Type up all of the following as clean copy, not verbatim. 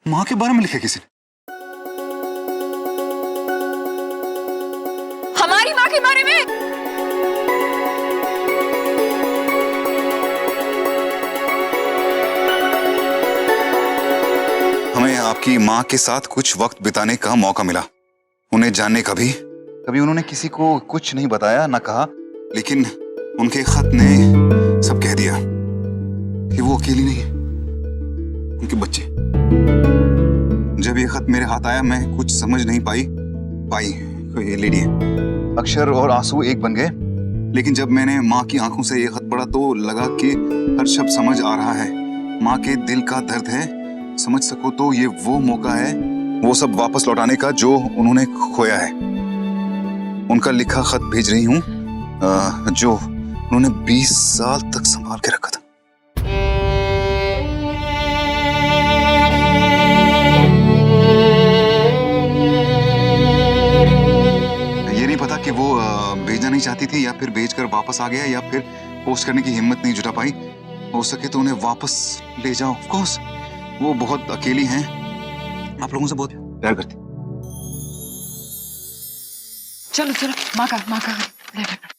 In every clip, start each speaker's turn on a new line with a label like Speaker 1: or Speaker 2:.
Speaker 1: माँ के बारे में लिखा किसी ने?
Speaker 2: हमारी माँ के बारे में?
Speaker 1: हमें आपकी माँ के साथ कुछ वक्त बिताने का मौका मिला, उन्हें जानने का भी। कभी उन्होंने किसी को कुछ नहीं बताया, ना कहा, लेकिन उनके खत ने सब कह दिया कि वो अकेली नहीं है, उनके बच्चे। जब ये खत मेरे हाथ आया, मैं कुछ समझ नहीं पाई ये लेडी है। अक्षर और आंसू एक बन गए, लेकिन जब मैंने माँ की आंखों से ये खत पढ़ा तो लगा कि हर शब्द समझ आ रहा है। माँ के दिल का दर्द है, समझ सको तो ये वो मौका है वो सब वापस लौटाने का जो उन्होंने खोया है। उनका लिखा खत भेज रही हूँ, जो उन्होंने 20 साल तक संभाल के रखा था। ये नहीं पता कि वो भेजना नहीं चाहती थी या फिर भेजकर वापस आ गया, या फिर पोस्ट करने की हिम्मत नहीं जुटा पाई। हो सके तो उन्हें वापस ले जाओ। ऑफ कोर्स वो बहुत अकेली हैं, आप लोगों से बहुत प्यार करती।
Speaker 2: चलो चलो, माँ का लेटर।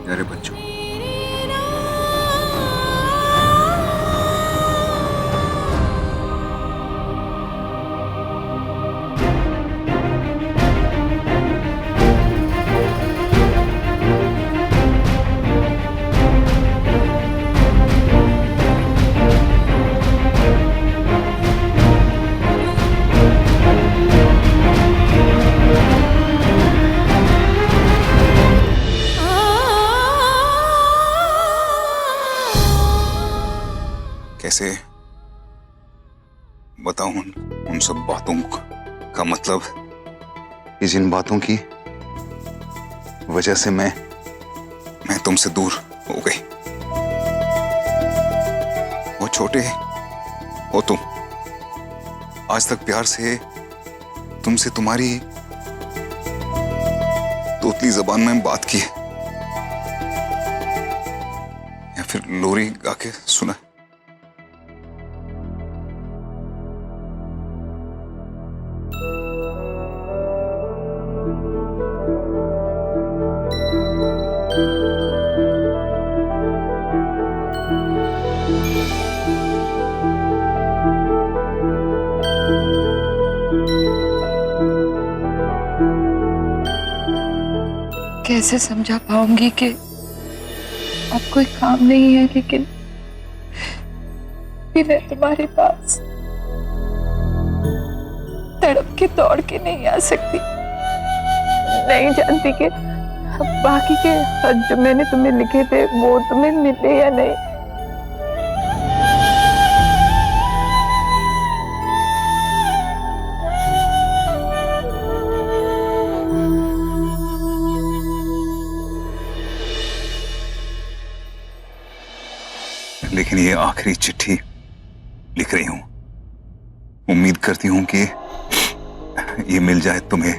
Speaker 1: प्यारे बच्चों, कैसे बताऊं उन सब बातों का मतलब, कि जिन बातों की वजह से मैं तुमसे दूर हो गई। वो छोटे हो तुम, आज तक प्यार से तुमसे तुम्हारी तोतली जबान में बात की है, या फिर लोरी गा के सुना।
Speaker 2: कैसे समझा पाऊंगी कि अब कोई काम नहीं है, लेकिन फिर मैं तुम्हारे पास तड़प के दौड़ के नहीं आ सकती। नहीं जानती कि बाकी के खत जो मैंने तुम्हें लिखे थे वो तुम्हें मिले या नहीं।
Speaker 1: लेकिन ये आखिरी चिट्ठी लिख रही हूं, उम्मीद करती हूं कि ये मिल जाए तुम्हें,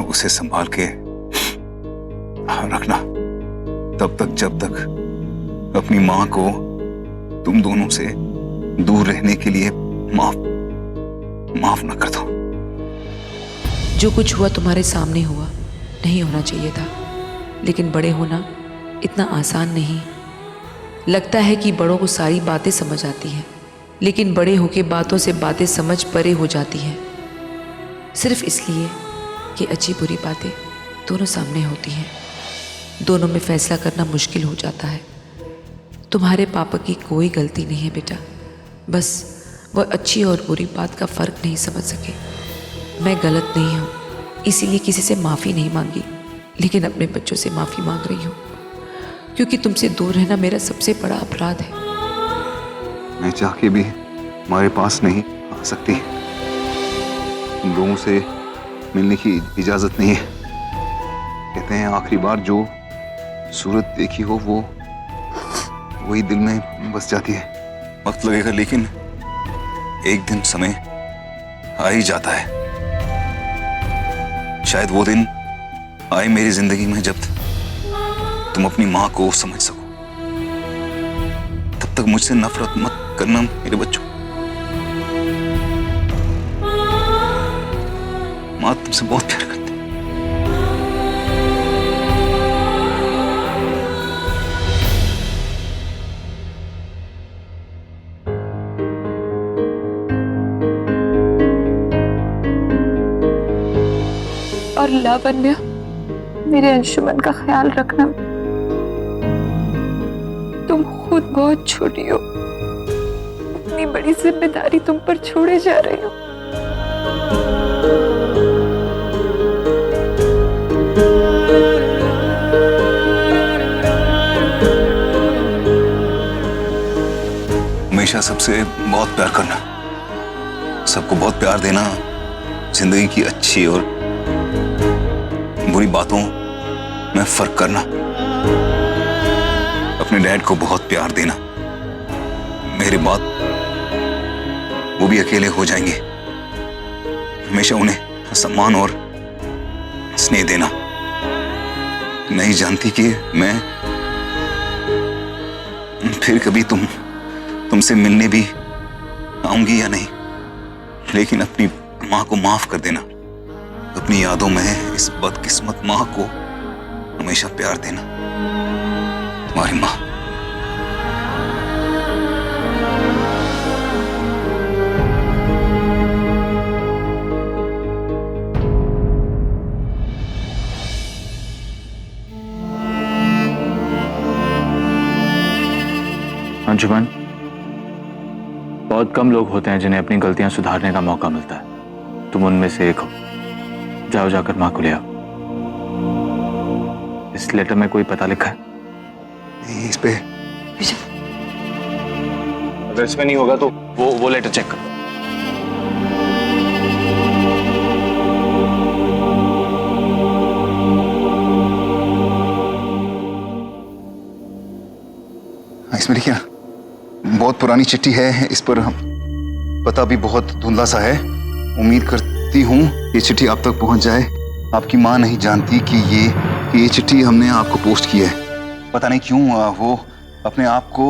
Speaker 1: उसे संभाल के रखना तब तक जब तक अपनी मां को तुम दोनों से दूर रहने के लिए माफ ना कर दो।
Speaker 3: जो कुछ हुआ तुम्हारे सामने हुआ, नहीं होना चाहिए था, लेकिन बड़े होना इतना आसान नहीं। लगता है कि बड़ों को सारी बातें समझ आती हैं, लेकिन बड़े होके बातों से बातें समझ परे हो जाती हैं, सिर्फ इसलिए कि अच्छी बुरी बातें दोनों सामने होती हैं। दोनों में फैसला करना मुश्किल हो जाता है। तुम्हारे पापा की कोई गलती नहीं है बेटा, बस वह अच्छी और बुरी बात का फ़र्क नहीं समझ सके। मैं गलत नहीं हूँ, इसीलिए किसी से माफ़ी नहीं मांगी, लेकिन अपने बच्चों से माफ़ी मांग रही हूँ, क्योंकि तुमसे दूर रहना मेरा सबसे बड़ा अपराध है।
Speaker 1: मैं चाह के भी हमारे पास नहीं आ सकती। तुम लोगों से मिलने की इजाज़त नहीं है। कहते हैं आखिरी बार जो सूरत देखी हो वो वही दिल में बस जाती है। वक्त लगेगा, लेकिन एक दिन समय आ ही जाता है। शायद वो दिन आए मेरी जिंदगी में जब तुम अपनी माँ को समझ सको। तब तक मुझसे नफरत मत करना मेरे बच्चों। माँ तुमसे बहुत प्यार करती है।
Speaker 2: और लावण्य, मेरे अंशुमन का ख्याल रखना। तुम खुद बहुत छोटी हो, इतनी बड़ी जिम्मेदारी तुम पर छोड़े जा रही हो।
Speaker 1: हमेशा सबसे बहुत प्यार करना, सबको बहुत प्यार देना, जिंदगी की अच्छी और बुरी बातों में फर्क करना, अपने डैड को बहुत प्यार देना। मेरे बाद वो भी अकेले हो जाएंगे। हमेशा उन्हें सम्मान और स्नेह देना। नहीं जानती कि मैं फिर कभी तुमसे मिलने भी आऊंगी या नहीं, लेकिन अपनी माँ को माफ कर देना। अपनी यादों में इस बदकिस्मत माँ को हमेशा प्यार देना। तुम्हारी माँ।
Speaker 4: अंशुमन, बहुत कम लोग होते हैं जिन्हें अपनी गलतियां सुधारने का मौका मिलता है। तुम उनमें से एक हो। जाओ, जाकर माँ को ले आओ। इस लेटर में कोई पता लिखा है?
Speaker 1: इस पे
Speaker 4: अगर इसमें नहीं होगा तो वो लेटर चेक करो।
Speaker 1: इसमें लिखिए ना, बहुत पुरानी चिट्ठी है। इस पर पता भी बहुत धुंधला सा है। उम्मीद करती हूँ ये चिट्ठी आप तक पहुँच जाए। आपकी माँ नहीं जानती कि ये चिट्ठी हमने आपको पोस्ट की है। पता नहीं क्यों वो अपने आप को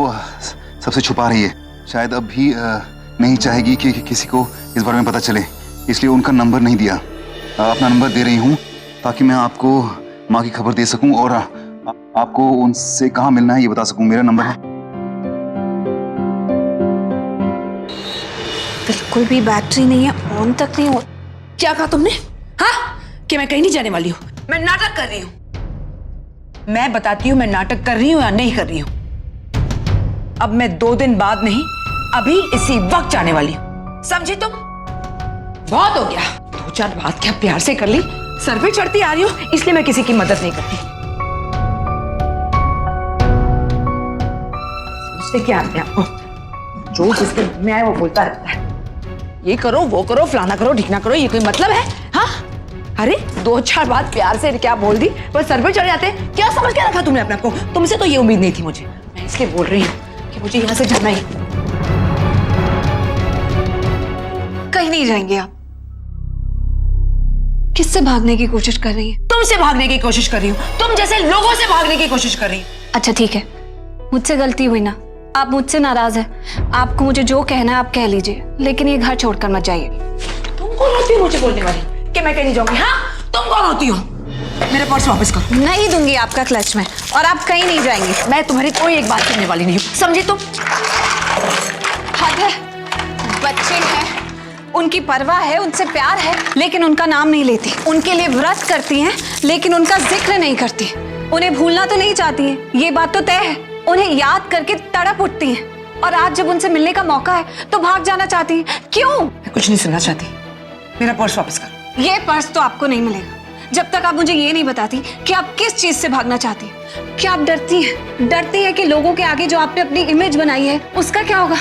Speaker 1: सबसे छुपा रही है। शायद अब भी नहीं चाहेगी कि किसी को इस बारे में पता चले, इसलिए उनका नंबर नहीं दिया। अपना नंबर दे रही हूँ ताकि मैं आपको माँ की खबर दे सकूँ और आपको उनसे कहाँ मिलना है ये बता सकूँ। मेरा नंबर है।
Speaker 5: बिल्कुल भी बैटरी नहीं है, ऑन तक नहीं हो।
Speaker 3: क्या कहा तुमने? हाँ, कि मैं कहीं नहीं जाने वाली हूँ, मैं नाटक कर रही हूँ। मैं बताती हूँ मैं नाटक कर रही हूँ या नहीं कर रही हूँ। अब मैं 2 दिन बाद नहीं, अभी इसी वक्त जाने वाली हूँ, समझी तुम? बहुत हो गया। 2-4 बात क्या प्यार से कर ली, सर पे चढ़ती आ रही हो, इसलिए मैं किसी की मदद नहीं करती। समझते क्या आते आपको? जो जिसके मन में आए वो बोलता रहता है। ये करो, वो करो, फलाना करो, ढिकना करो, ये कोई मतलब है? हाँ, अरे 2-4 बात प्यार से क्या बोल दी, बस सर पे चढ़ जाते। क्या समझ के रखा तुमने अपने आप को? तुमसे तो ये उम्मीद नहीं थी मुझे। मैं इसलिए बोल रही हूँ कि मुझे यहाँ से जाना ही।
Speaker 5: कहीं नहीं जाएंगे आप। किससे भागने की कोशिश कर रही हैं?
Speaker 3: तुमसे भागने की कोशिश कर रही हूँ, तुम जैसे लोगों से भागने की कोशिश कर रही हूँ।
Speaker 5: अच्छा ठीक है, मुझसे गलती हुई ना, आप मुझसे नाराज हैं, आपको मुझे जो कहना है आप कह लीजिए, लेकिन ये घर छोड़कर मत जाइए।
Speaker 3: तुम कौन होती हो मुझे बोलने वाली कि मैं कहीं जाऊंगी? हाँ, तुम कौन होती हो? मेरे पर्स वापस करो।
Speaker 5: नहीं दूंगी आपका क्लच में, और आप कहीं नहीं जाएंगे।
Speaker 3: मैं तुम्हारी कोई एक बात सुनने वाली नहीं हूँ, समझी तुम?
Speaker 5: हद है, बच्चे हैं, उनकी परवाह है, उनसे प्यार है, लेकिन उनका नाम नहीं लेती। उनके लिए व्रत करती हैं, लेकिन उनका जिक्र नहीं करती। उन्हें भूलना तो नहीं चाहती हैं, ये बात तो तय है। उन्हें याद करके तड़प उठती हैं, और आज जब उनसे मिलने का मौका है तो भाग जाना चाहती हैं। क्यों?
Speaker 3: मैं कुछ नहीं सुनना चाहती, मेरा पर्स वापस करो।
Speaker 5: ये पर्स तो आपको नहीं मिलेगा जब तक आप मुझे ये नहीं बताती कि आप किस चीज से भागना चाहती हैं। क्या आप डरती हैं कि लोगों के आगे जो आपने अपनी इमेज बनाई है उसका क्या होगा?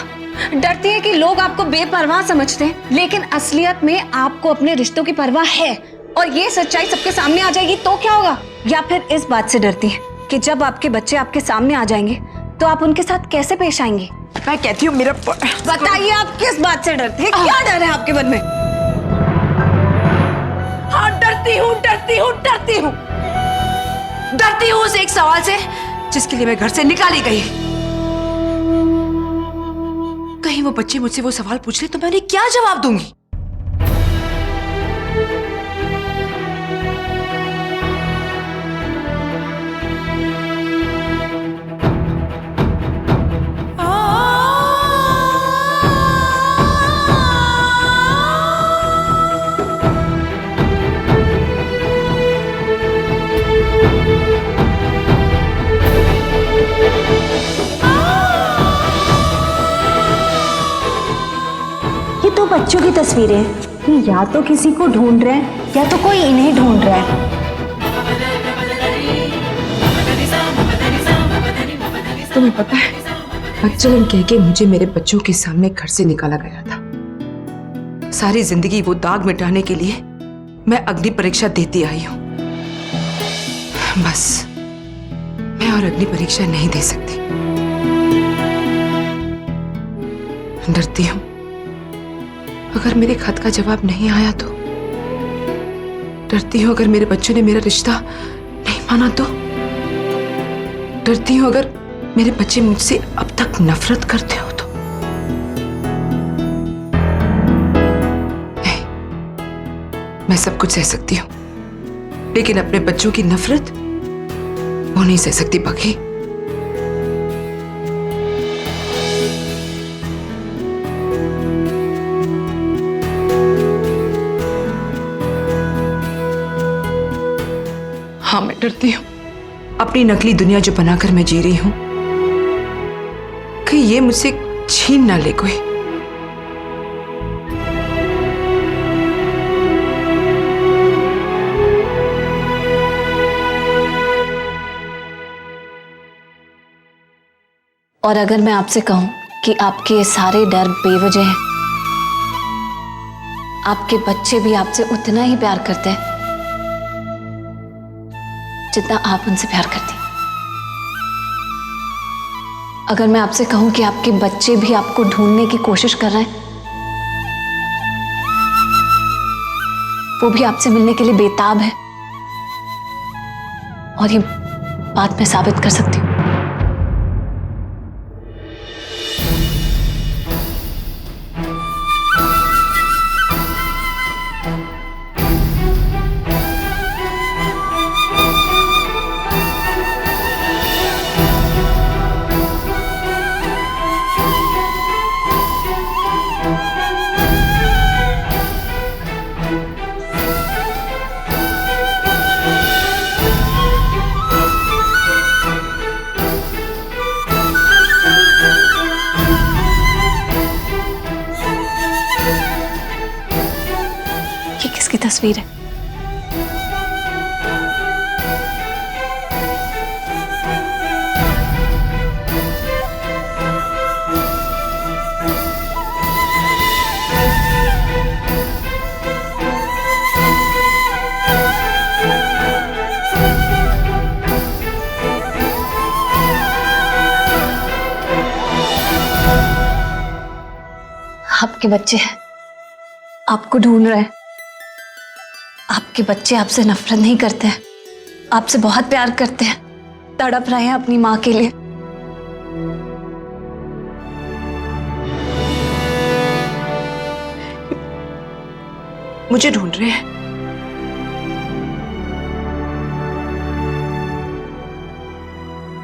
Speaker 5: डरती है कि लोग आपको बेपरवाह समझते हैं, लेकिन असलियत में आपको अपने रिश्तों की परवाह है, और ये सच्चाई सबके सामने आ जाएगी तो क्या होगा? या फिर इस बात से डरती है कि जब आपके बच्चे आपके सामने आ जाएंगे तो आप उनके साथ कैसे पेश आएंगे?
Speaker 3: मैं कहती हूँ मेरा
Speaker 5: बताइए, आप किस बात से डरते हैं? क्या डर है आपके मन में?
Speaker 3: हाँ, डरती हूँ उस एक सवाल से जिसके लिए मैं घर से निकाली गई। कहीं वो बच्चे मुझसे वो सवाल पूछ ले तो मैं उन्हें क्या जवाब दूंगी?
Speaker 5: ये तो बच्चों की तस्वीरें हैं। ये या तो किसी को ढूंढ रहे हैं या तो कोई इन्हें ढूंढ रहा है।
Speaker 3: तुम्हें पता है, बच्चन कह के मुझे मेरे बच्चों के सामने घर से निकाला गया था। सारी जिंदगी वो दाग मिटाने के लिए मैं अग्नि परीक्षा देती आई हूं। बस मैं और अग्नि परीक्षा नहीं दे सकती। डरती हूं अगर मेरे खत का जवाब नहीं आया तो। डरती हूं अगर मेरे बच्चों ने मेरा रिश्ता नहीं माना तो। डरती हूं अगर मेरे बच्चे मुझसे अब तक नफरत करते हो तो। नहीं, मैं सब कुछ सह सकती हूँ, लेकिन अपने बच्चों की नफरत वो नहीं सह सकती पखी। हाँ, मैं डरती हूँ अपनी नकली दुनिया जो बनाकर मैं जी रही हूं, कहीं ये मुझसे छीन ना ले कोई।
Speaker 5: और अगर मैं आपसे कहूं कि आपके ये सारे डर बेवजह हैं, आपके बच्चे भी आपसे उतना ही प्यार करते हैं जितना आप उनसे प्यार करती हैं। अगर मैं आपसे कहूं कि आपके बच्चे भी आपको ढूंढने की कोशिश कर रहे हैं, वो भी आपसे मिलने के लिए बेताब है, और ये बात मैं साबित कर सकती हूं। की तस्वीर है। आपके बच्चे आपको ढूंढ रहे हैं। आपके बच्चे आपसे नफरत नहीं करते हैं, आपसे बहुत प्यार करते हैं, तड़प रहे हैं अपनी माँ के लिए। मुझे ढूंढ रहे हैं।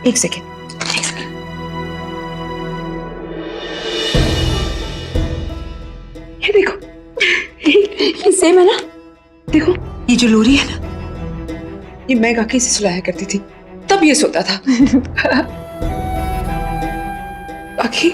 Speaker 5: एक सेकेंड। ये देखो, ये सेम है ना? देखो, ये जो लोरी है ना, ये मैं आके इसे सुलाया करती थी, तब ये सोता था। बाकी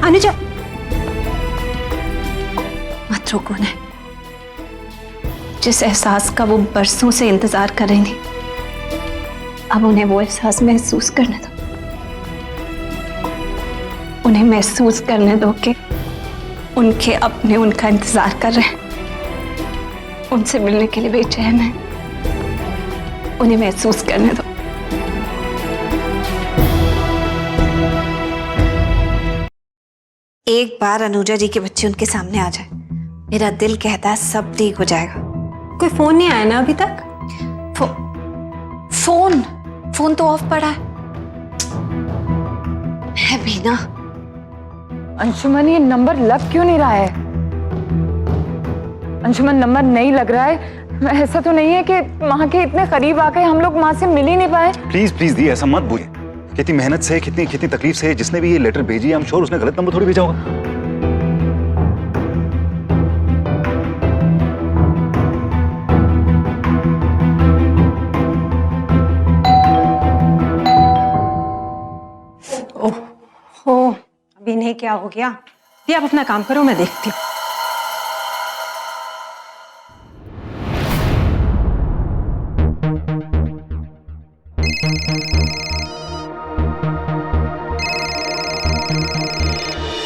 Speaker 5: अनुजा, मत रोको उन्हें। जिस एहसास का वो बरसों से इंतजार कर रही थी, अब उन्हें वो एहसास महसूस करने दो। उन्हें महसूस करने दो कि उनके अपने उनका इंतजार कर रहे हैं, उनसे मिलने के लिए बेचैन है। उन्हें महसूस करने दो। एक बार अनुजा जी के बच्चे उनके सामने आ जाए, मेरा दिल कहता है सब ठीक हो जाएगा। कोई फोन नहीं आया ना अभी तक? फोन तो ऑफ पड़ा है भी ना।
Speaker 2: अंशुमन, ये नंबर लग क्यों नहीं रहा है? अंशुमन, नंबर नहीं लग रहा है। ऐसा तो नहीं है कि माँ के इतने करीब आके हम लोग माँ से मिल ही नहीं पाए?
Speaker 1: प्लीज प्लीज दी, ऐसा मत बोलिए। कितनी मेहनत से, कितनी कितनी तकलीफ से जिसने भी ये लेटर भेजी है, I'm sure उसने गलत नंबर थोड़ी भेजा होगा।
Speaker 6: ओह, अभी इन्हें क्या हो गया? ये आप अपना काम करो, मैं देखती हूँ।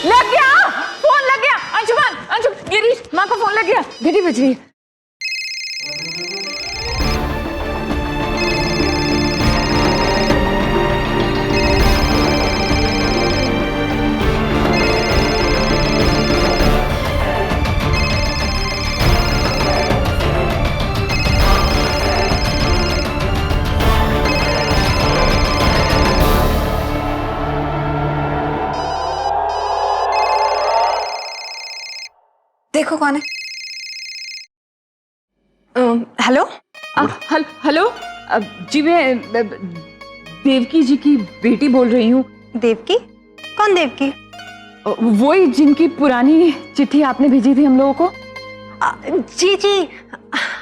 Speaker 2: लग गया, फोन लग गया। अंशुमन, गिरीश, माँ को फोन लग गया। घंटी बज रही है।
Speaker 5: देखो कौन है। हेलो।
Speaker 2: हेलो, जी मैं देवकी जी की बेटी बोल रही हूँ।
Speaker 6: देवकी? कौन देवकी?
Speaker 2: वही जिनकी पुरानी चिट्ठी आपने भेजी थी हम लोगों को।
Speaker 6: जी जी,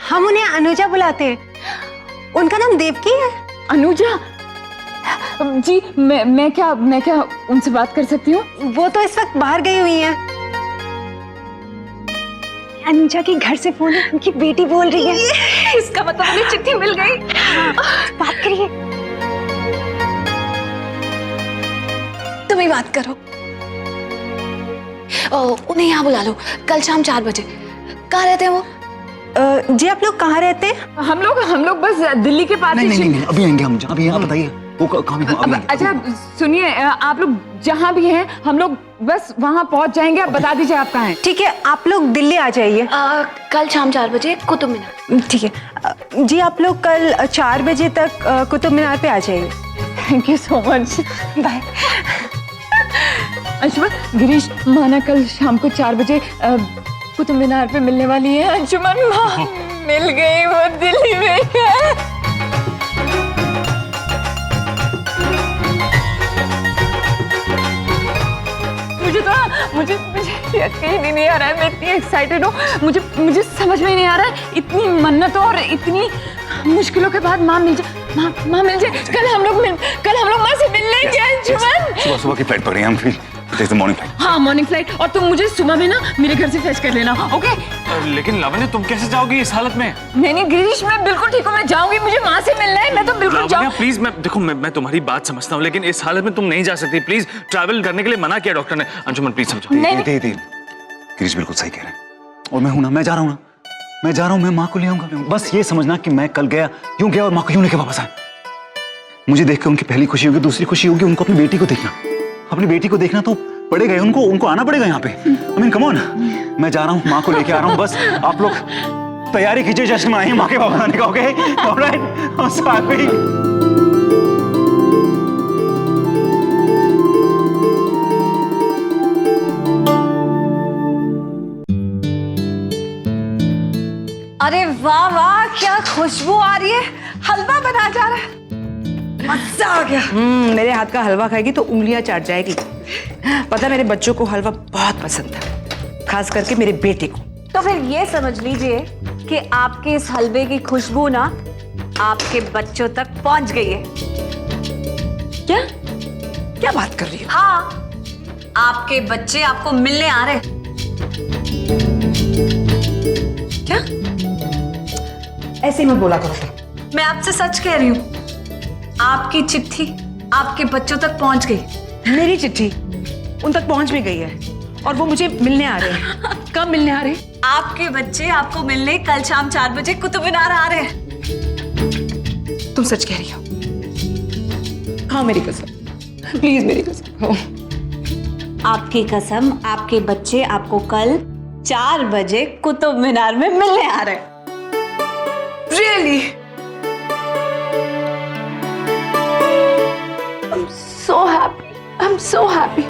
Speaker 6: हम उन्हें अनुजा बुलाते हैं। उनका नाम देवकी है।
Speaker 2: अनुजा जी, मैं क्या उनसे बात कर सकती हूँ?
Speaker 6: वो तो इस वक्त बाहर गई हुई है। अनुजा के घर से फोन है, उनकी बेटी बोल रही है।
Speaker 5: इसका मतलब उन्हें चिट्ठी मिल गई।
Speaker 6: बात करिए।
Speaker 5: तुम ही बात करो। उन्हें यहाँ बुला लो, कल शाम 4 बजे। कहाँ रहते हैं वो?
Speaker 6: जी, आप लोग कहाँ रहते हैं?
Speaker 2: हम लोग बस दिल्ली के पास।
Speaker 1: नहीं, अभी आएंगे हम। अभी आप बताइए वो कहाँ?
Speaker 2: अच्छा सुनिए, आप लोग जहाँ भी हैं, हम लोग बस वहाँ पहुँच जाएंगे। आप बता दीजिए आप कहाँ हैं।
Speaker 6: ठीक है, आप लोग दिल्ली आ जाइए।
Speaker 5: कल शाम 4 बजे कुतुब मीनार।
Speaker 6: ठीक है जी, आप लोग कल 4 बजे तक कुतुब मीनार पे आ जाइए।
Speaker 2: Thank you so much.
Speaker 6: Bye.
Speaker 2: Anshuman, Girish, माना कल शाम को 4 बजे कुतुब मीनार पे मिलने वाली है। अंशुमन, माँ मिल गई, वो दिल्ली में है। मुझे यकीन ही नहीं आ रहा है। मैं इतनी एक्साइटेड हूँ। मुझे समझ में नहीं आ रहा है। इतनी मन्नतों और इतनी मुश्किलों के बाद माँ मिल जाए। माँ मिल जाए। कल हम लोग माँ से मिल लेंगे। अंशुमन,
Speaker 1: सुबह की फ्लाइट पकड़ी हम, फिर मॉर्निंग फ्लाइट।
Speaker 2: हाँ, मॉर्निंग फ्लाइट। और तुम मुझे सुबह में ना मेरे घर से फेच कर लेना, ओके?
Speaker 4: लेकिन लावण्य, तुम कैसे जाओगी इस हालत में?
Speaker 2: नहीं गिरीश, मैं बिल्कुल ठीक हूँ। मैं जाऊंगी, मुझे माँ से मिलना है। मैं तो बिल्कुल जाऊँ।
Speaker 4: प्लीज, मैं तुम्हारी बात समझता हूँ, लेकिन इस हालत में तुम नहीं जा सकती। प्लीज, ट्रैवल करने के लिए मना किया डॉक्टर ने। अंशुमन प्लीज समझो।
Speaker 1: गिरीश बिल्कुल सही कह रहे हैं। और मैं हूं ना, मैं जा रहा हूँ ना, मैं माँ को ले आऊंगा। बस ये समझना कि मैं कल गया, यूं गया और माँ को यूं लेके वापस आया। मुझे देख के उनकी पहली खुशी होगी, दूसरी खुशी होगी उनको अपनी बेटी को देखना। अपनी बेटी को देखना तो पड़ेगा ही, उनको आना पड़ेगा यहाँ पे। आई मीन कम ऑन, मैं जा रहा हूँ, माँ को लेके आ रहा हूँ। बस आप लोग तैयारी कीजिए, जश्न मनाइए माँ के वापस आने का। Okay alright, I'm sorry।
Speaker 5: अरे वाह वाह, क्या खुशबू आ रही है, हलवा बना जा रहा है, मजा आ गया।
Speaker 7: मेरे हाथ का हलवा खाएगी तो उंगलियां चाट जाएगी। पता है मेरे बच्चों को हलवा बहुत पसंद है, खास करके मेरे बेटे को।
Speaker 5: तो फिर ये समझ लीजिए कि आपके इस हलवे की खुशबू ना आपके बच्चों तक पहुंच गई है।
Speaker 7: क्या क्या बात कर रही हो?
Speaker 5: हाँ, आपके बच्चे आपको मिलने आ रहे हैं।
Speaker 7: क्या? ऐसे ही मत बोला करो तुम।
Speaker 5: मैं आपसे सच कह रही हूँ, आपकी चिट्ठी आपके बच्चों तक पहुंच गई।
Speaker 7: मेरी चिट्ठी उन तक पहुंच भी गई है और वो मुझे मिलने आ रहे हैं। कब मिलने आ रहे हैं?
Speaker 5: आपके बच्चे आपको मिलने कल शाम 4 बजे कुतुब मीनार आ रहे हैं।
Speaker 7: तुम सच कह रही हो? हाँ मेरी कसम, प्लीज मेरी कसम खाओ।
Speaker 5: आपकी कसम, आपके बच्चे आपको कल 4 बजे कुतुब मीनार में मिलने आ रहे हैं।
Speaker 7: Really?
Speaker 2: I'm so happy. I'm so happy.